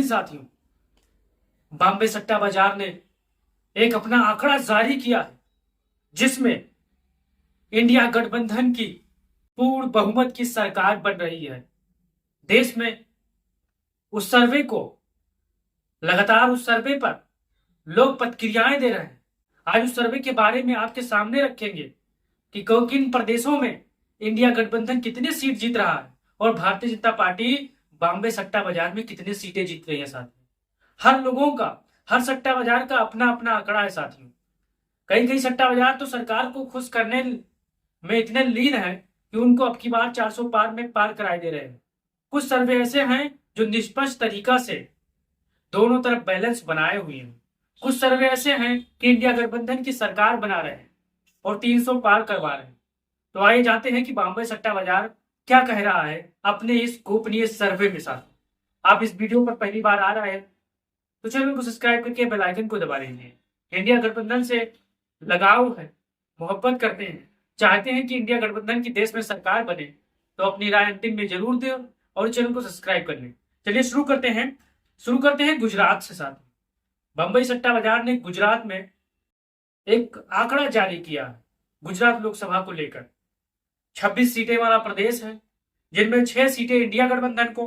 साथियों, बॉम्बे सट्टा बाजार ने एक अपना आंकड़ा जारी किया है जिसमें इंडिया गठबंधन की पूर्ण बहुमत की सरकार बन रही है। देश में उस सर्वे को लगातार उस सर्वे पर लोग प्रतिक्रियाएं दे रहे हैं। आज उस सर्वे के बारे में आपके सामने रखेंगे कि किन प्रदेशों में इंडिया गठबंधन कितने सीट जीत रहा है और भारतीय जनता पार्टी बॉम्बे सट्टा बाजार में कितने सीटें जीत रही है। साथियों, हर लोगों का, हर सट्टा बाजार का अपना अपना आंकड़ा है। साथियों, कई कई सट्टा बाजार तो सरकार को खुश करने में इतने लीन है कि उनको अब की बार 400 पार में पार कराए दे रहे हैं। कुछ सर्वे ऐसे हैं जो निष्पक्ष तरीका से दोनों तरफ बैलेंस बनाए हुए हैं। कुछ सर्वे ऐसे हैं कि इंडिया गठबंधन की सरकार बना रहे हैं और 300 पार करवा रहे हैं। तो आइए जानते हैं कि बॉम्बे सट्टा बाजार क्या कह रहा है अपने इस गोपनीय सर्वे में। साथ आप इस वीडियो पर पहली बार आ रहे हैं तो चैनल को सब्सक्राइब करके बेल आइकन को दबा लीजिए। इंडिया गठबंधन से लगाव है, मोहब्बत करते हैं, चाहते हैं कि इंडिया गठबंधन की देश में सरकार बने, तो अपनी राय अंतिम में जरूर दें और चैनल को सब्सक्राइब कर लें। चलिए शुरू करते हैं गुजरात से। साथ बंबई सट्टा बाजार ने गुजरात में एक आंकड़ा जारी किया है। गुजरात लोकसभा को लेकर 26 सीटें वाला प्रदेश है, जिनमें 6 सीटें इंडिया गठबंधन को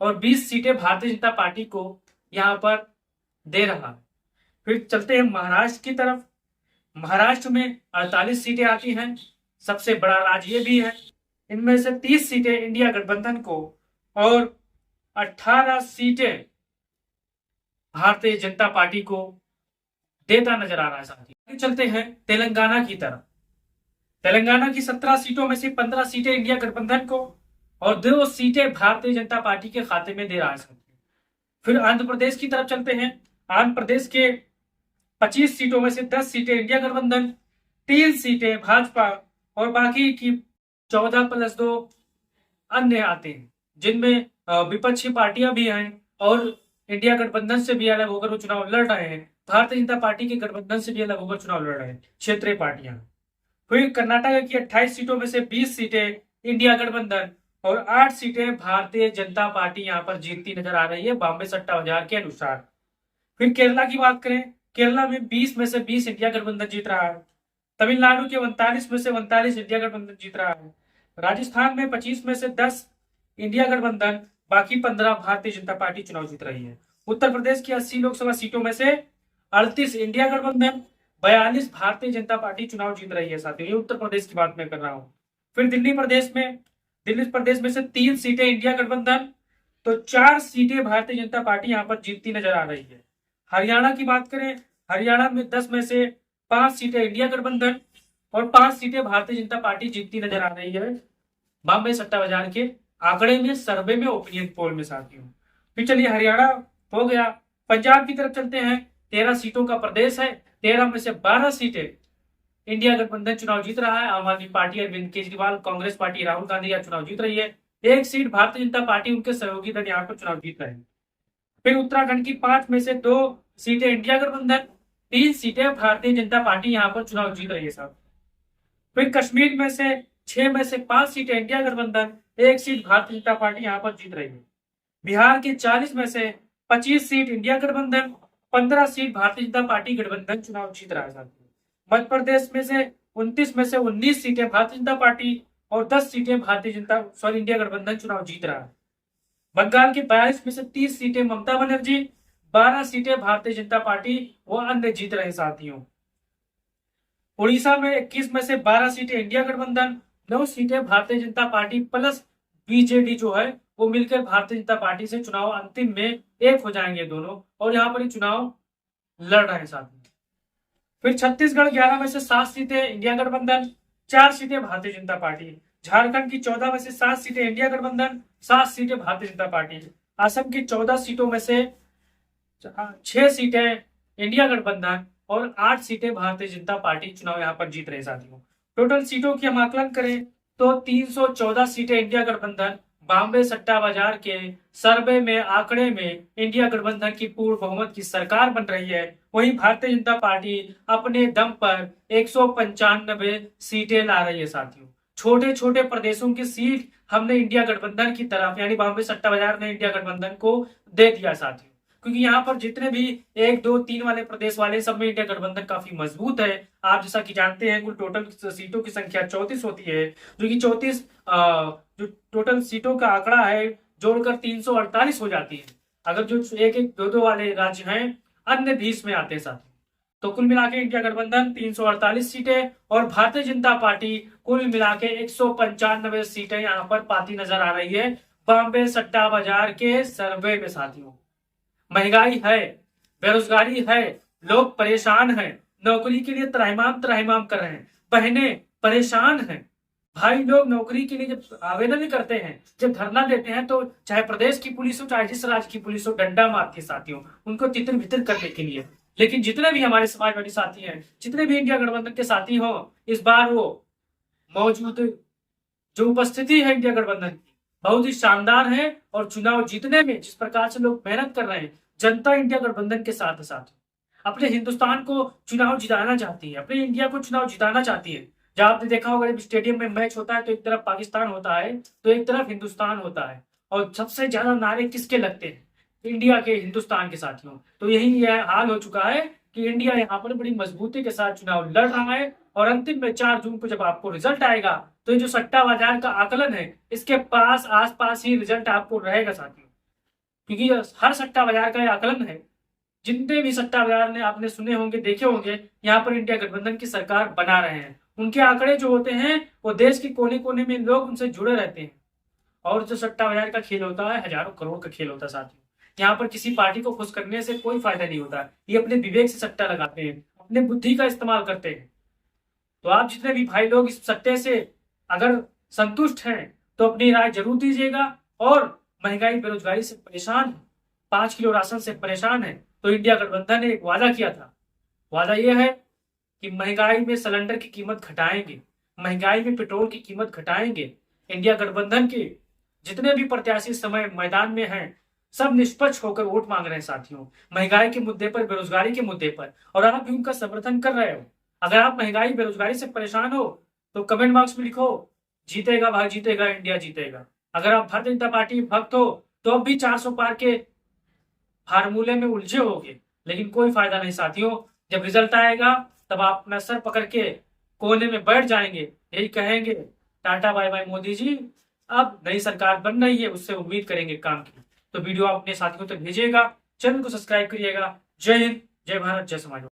और 20 सीटें भारतीय जनता पार्टी को यहां पर दे रहा है। फिर चलते हैं महाराष्ट्र की तरफ। महाराष्ट्र में 48 सीटें आती हैं, सबसे बड़ा राज्य ये भी है। इनमें से 30 सीटें इंडिया गठबंधन को और 18 सीटें भारतीय जनता पार्टी को देता नजर आ रहा है। साथियों, चलते हैं तेलंगाना की तरफ। तेलंगाना की 17 सीटों में से 15 सीटें इंडिया गठबंधन को और 2 सीटें भारतीय जनता पार्टी के खाते में दे रहा है। फिर आंध्र प्रदेश की तरफ चलते हैं। आंध्र प्रदेश के 25 सीटों में से 10 सीटें इंडिया गठबंधन, 3 सीटें भाजपा और बाकी की 14+2 अन्य आते हैं, जिनमें विपक्षी पार्टियां भी हैं और इंडिया गठबंधन से भी अलग होकर वो चुनाव लड़ रहे हैं। भारतीय जनता पार्टी के गठबंधन से भी अलग होकर चुनाव लड़ रहे हैं क्षेत्रीय पार्टियां। फिर कर्नाटक की 28 सीटों में से 20 सीटें इंडिया गठबंधन और 8 सीटें भारतीय जनता पार्टी यहां पर जीतती नजर आ रही है बॉम्बे सट्टा बाजार के अनुसार। फिर केरला की बात करें, केरला में 20 में से 20 इंडिया गठबंधन जीत रहा है। तमिलनाडु के 39 में से 39 इंडिया गठबंधन जीत रहा है। राजस्थान में 25 में से 10 इंडिया गठबंधन, बाकी 15 भारतीय जनता पार्टी चुनाव जीत रही है। उत्तर प्रदेश की 80 लोकसभा सीटों में से 38 इंडिया गठबंधन, 42 भारतीय जनता पार्टी चुनाव जीत रही है। साथियों, ये उत्तर प्रदेश की बात मैं कर रहा हूँ। फिर दिल्ली प्रदेश में से 3 सीटें इंडिया गठबंधन तो 4 सीटें भारतीय जनता पार्टी यहां पर जीतती नजर आ रही है। हरियाणा की बात करें, हरियाणा में 10 में से 5 सीटें इंडिया गठबंधन और 5 सीटें भारतीय जनता पार्टी जीतती नजर आ रही है बॉम्बे सट्टा बाजार के आंकड़े में, सर्वे में, ओपिनियन पोल में। साथियों, फिर चलिए हरियाणा हो गया। पंजाब की तरफ चलते हैं। 13 सीटों का प्रदेश है, 13 में से 12 सीटें इंडिया गठबंधन चुनाव जीत रहा है। आम आदमी पार्टी अरविंद केजरीवाल, कांग्रेस पार्टी राहुल गांधी यह चुनाव जीत रही है। 1 सीट भारतीय जनता पार्टी, उनके सहयोगी दल यहाँ पर चुनाव जीत रहे हैं। फिर उत्तराखंड की 5 में से 2 सीटें इंडिया गठबंधन, 3 सीटें भारतीय जनता पार्टी यहाँ पर चुनाव जीत रही है। साहब, फिर कश्मीर में से 6 में से 5 सीटें इंडिया गठबंधन, 1 सीट भारतीय जनता पार्टी यहाँ पर जीत रही है। बिहार के 40 में से 25 सीट इंडिया गठबंधन, 15 सीट भारतीय जनता पार्टी गठबंधन चुनाव जीत रहा है। मध्य प्रदेश में से 29 में से 19 सीटें भारतीय जनता पार्टी और 10 सीटें इंडिया गठबंधन चुनाव जीत रहा है। बंगाल के 42 में से 30 सीटें ममता बनर्जी, 12 सीटें भारतीय जनता पार्टी व अन्य जीत रहे। साथियों, उड़ीसा में 21 में से 12 सीटें इंडिया गठबंधन, 9 सीटें Bharatiya Janata party plus BJD जो है वो मिलकर भारतीय जनता पार्टी से चुनाव अंतिम में एक हो जाएंगे दोनों, और यहाँ पर चुनाव लड़ रहे हैं। साथियों, फिर छत्तीसगढ़ 11 में से 7 सीटें इंडिया गठबंधन, 4 सीटें भारतीय जनता पार्टी। झारखंड की 14 में से 7 सीटें इंडिया गठबंधन, 7 सीटें भारतीय जनता पार्टी। असम की 14 सीटों में से 6 सीटें इंडिया गठबंधन और 8 सीटें भारतीय जनता पार्टी चुनाव यहाँ पर जीत रहे। साथियों, टोटल सीटों की हम आकलन करें तो 314 सीटें इंडिया गठबंधन बॉम्बे सट्टा बाजार के सर्वे में, आंकड़े में इंडिया गठबंधन की पूर्ण बहुमत की सरकार बन रही है। वहीं भारतीय जनता पार्टी अपने दम पर 195 सीटें ला रही है। साथियों, छोटे छोटे प्रदेशों की सीट हमने इंडिया गठबंधन की तरफ यानी बॉम्बे सट्टा बाजार ने इंडिया गठबंधन को दे दिया। साथियों, क्योंकि यहाँ पर जितने भी 1, 2, 3 वाले प्रदेश वाले सब में इंडिया गठबंधन काफी मजबूत है। आप जैसा कि जानते हैं कुल टोटल सीटों की संख्या 34 होती है, जो कि 34 जो टोटल सीटों का आंकड़ा है जोड़कर 348 हो जाती है। अगर जो 1, 1, 2, 2 वाले राज्य हैं अन्य 20 में आते हैं साथ। तो कुल मिला के इंडिया गठबंधन 348 सीटें और भारतीय जनता पार्टी कुल मिला के 195 सीटें यहाँ पर पाती नजर आ रही है बॉम्बे सट्टा बाजार के सर्वे में साथियों। महंगाई है, बेरोजगारी है, लोग परेशान हैं, नौकरी के लिए त्राहिमाम त्राहिमाम कर रहे हैं, बहनें परेशान हैं, भाई लोग नौकरी के लिए जब आवेदन करते हैं, जब धरना देते हैं, तो चाहे प्रदेश की पुलिस हो चाहे जिस राज्य की पुलिस हो डंडा मारती है साथियों उनको तितर बितर करने के लिए। लेकिन जितने भी हमारे समाजवादी साथी हैं, जितने भी इंडिया गठबंधन के साथी हो, इस बार वो मौजूद जो उपस्थिति है इंडिया गठबंधन की बहुत ही शानदार है और चुनाव जीतने में जिस प्रकार से लोग मेहनत कर रहे हैं, जनता इंडिया गठबंधन के साथ साथ अपने हिंदुस्तान को चुनाव जिताना चाहती है, अपने इंडिया को चुनाव जिताना चाहती है। जब आपने देखा होगा जब स्टेडियम में मैच होता है तो एक तरफ पाकिस्तान होता है तो एक तरफ हिंदुस्तान होता है, और सबसे ज्यादा नारे किसके लगते हैं? इंडिया के, हिंदुस्तान के साथियों। तो यही यह हाल हो चुका है कि इंडिया यहाँ पर बड़ी मजबूती के साथ चुनाव लड़ रहा है, और अंतिम में 4 जून को जब आपको रिजल्ट आएगा तो ये जो सट्टा बाजार का आकलन है इसके पास आसपास ही रिजल्ट आपको रहेगा साथियों। क्योंकि हर सट्टा बाजार का ये आकलन है, जितने भी सट्टा बाजार ने आपने सुने होंगे, देखे होंगे, यहाँ पर इंडिया गठबंधन की सरकार बना रहे हैं। उनके आंकड़े जो होते हैं वो देश के कोने कोने में लोग उनसे जुड़े रहते हैं। और जो सट्टा बाजार का खेल होता है हजारों करोड़ का खेल होता है साथियों। यहाँ पर किसी पार्टी को खुश करने से कोई फायदा नहीं होता, ये अपने विवेक से सट्टा लगाते हैं, अपने बुद्धि का इस्तेमाल करते हैं। तो आप जितने भी भाई लोग इस सट्टे से अगर संतुष्ट हैं तो अपनी राय जरूर दीजिएगा। और महंगाई बेरोजगारी से परेशान है, 5 किलो राशन से परेशान है, तो इंडिया गठबंधन ने एक वादा किया था। वादा यह है कि महंगाई में सिलेंडर की कीमत घटाएंगे, महंगाई में पेट्रोल की कीमत घटाएंगे। इंडिया गठबंधन के जितने भी प्रत्याशी समय मैदान में हैं सब निष्पक्ष होकर वोट मांग रहे हैं साथियों, महंगाई के मुद्दे पर, बेरोजगारी के मुद्दे पर, और आप भी उनका समर्थन कर रहे हो। अगर आप महंगाई बेरोजगारी से परेशान हो तो कमेंट बॉक्स में लिखो जीतेगा भाई जीतेगा, इंडिया जीतेगा। अगर आप भारतीय जनता पार्टी भक्त हो तो अब भी 400 पार के फार्मूले में उलझे होगे, लेकिन कोई फायदा नहीं साथियों। जब रिजल्ट आएगा तब आप अपना सर पकड़ के कोने में बैठ जाएंगे, यही कहेंगे tata bye bye Modi ji, अब नई सरकार बन रही है, उससे उम्मीद करेंगे काम की। तो वीडियो आप अपने साथियों तक भेजिएगा, चैनल को सब्सक्राइब करिएगा। जय हिंद, जय भारत, जय समाज।